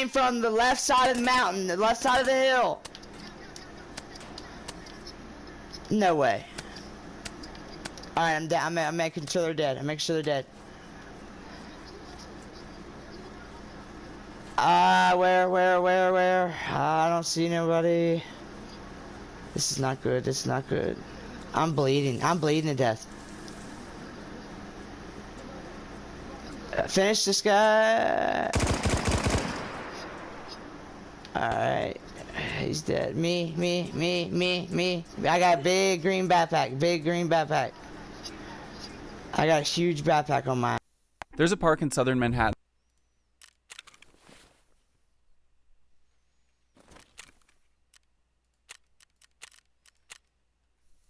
came from the left side of the mountain, the left side of the hill. No way. Alright, I'm dead. I'm making sure they're dead. I'm making sure they're dead. Where? I don't see nobody. This is not good. This is not good. I'm bleeding. I'm bleeding to death. Finish this guy. Alright. He's dead. Me. I got a big green backpack. I got a huge backpack on mine. There's a park in southern Manhattan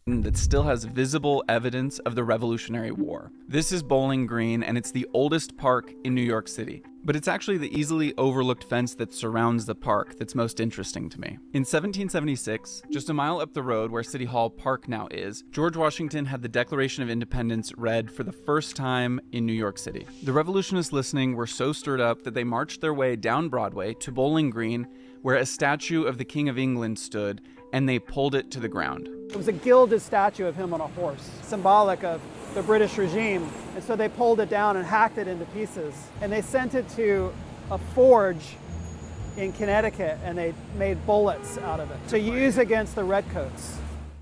that still has visible evidence of the Revolutionary War. This is Bowling Green, and it's the oldest park in New York City. But it's actually the easily overlooked fence that surrounds the park that's most interesting to me. In 1776, just a mile up the road where City Hall Park now is, George Washington had the Declaration of Independence read for the first time in New York City. The revolutionists listening were so stirred up that they marched their way down Broadway to Bowling Green, where a statue of the King of England stood, and they pulled it to the ground. It was a gilded statue of him on a horse, symbolic of the British regime. And so they pulled it down and hacked it into pieces. And they sent it to a forge in Connecticut, and they made bullets out of it to use against the redcoats.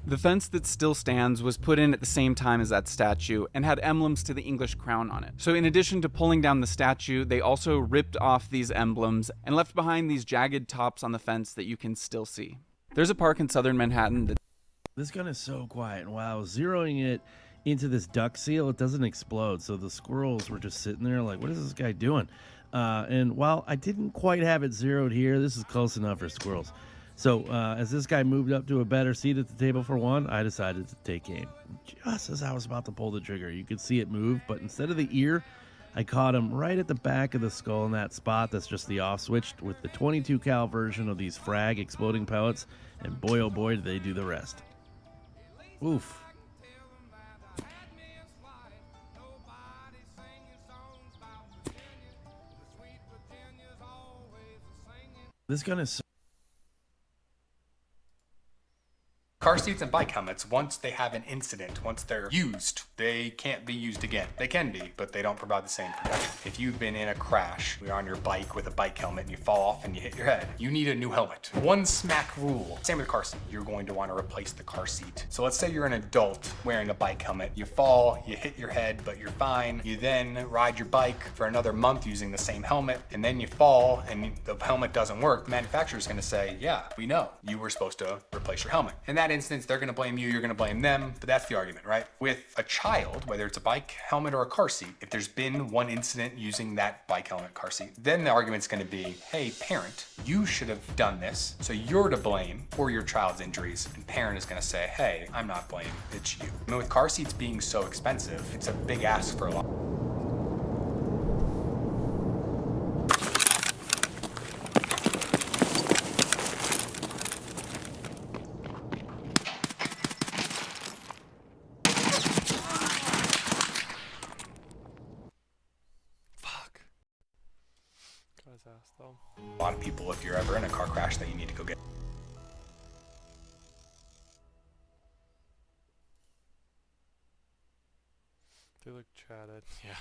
The fence that still stands was put in at the same time as that statue and had emblems to the English crown on it. So in addition to pulling down the statue, they also ripped off these emblems and left behind these jagged tops on the fence that you can still see. There's a park in southern Manhattan that... This gun is so quiet, and while I was zeroing it into this duck seal, it doesn't explode. So the squirrels were just sitting there like, what is this guy doing? And while I didn't quite have it zeroed here, this is close enough for squirrels. So as this guy moved up to a better seat at the table for one, I decided to take aim. Just as I was about to pull the trigger, you could see it move, but instead of the ear, I caught him right at the back of the skull in that spot that's just the off switch with the 22 cal version of these frag exploding pellets, and boy oh boy did they do the rest. Oof. This gun is so... Car seats and bike helmets, once they have an incident, once they're used, they can't be used again. They can be, but they don't provide the same protection. If you've been in a crash, you're on your bike with a bike helmet and you fall off and you hit your head, you need a new helmet. One smack rule. Same with the car seat. You're going to want to replace the car seat. So let's say you're an adult wearing a bike helmet. You fall, you hit your head, but you're fine. You then ride your bike for another month using the same helmet, and then you fall and the helmet doesn't work. The manufacturer's going to say, yeah, we know. You were supposed to replace your helmet. In that instance, they're going to blame you, you're going to blame them, but that's the argument, right? With a child, whether it's a bike helmet or a car seat, if there's been one incident using that bike helmet, car seat, then the argument's going to be, hey, parent, you should have done this, so you're to blame for your child's injuries. And parent is going to say, hey, I'm not blamed, it's you. I mean, with car seats being so expensive, it's a big ask for a lot. A lot of people, if you're ever in a car crash, that you need to go get. They look chatted. Yeah.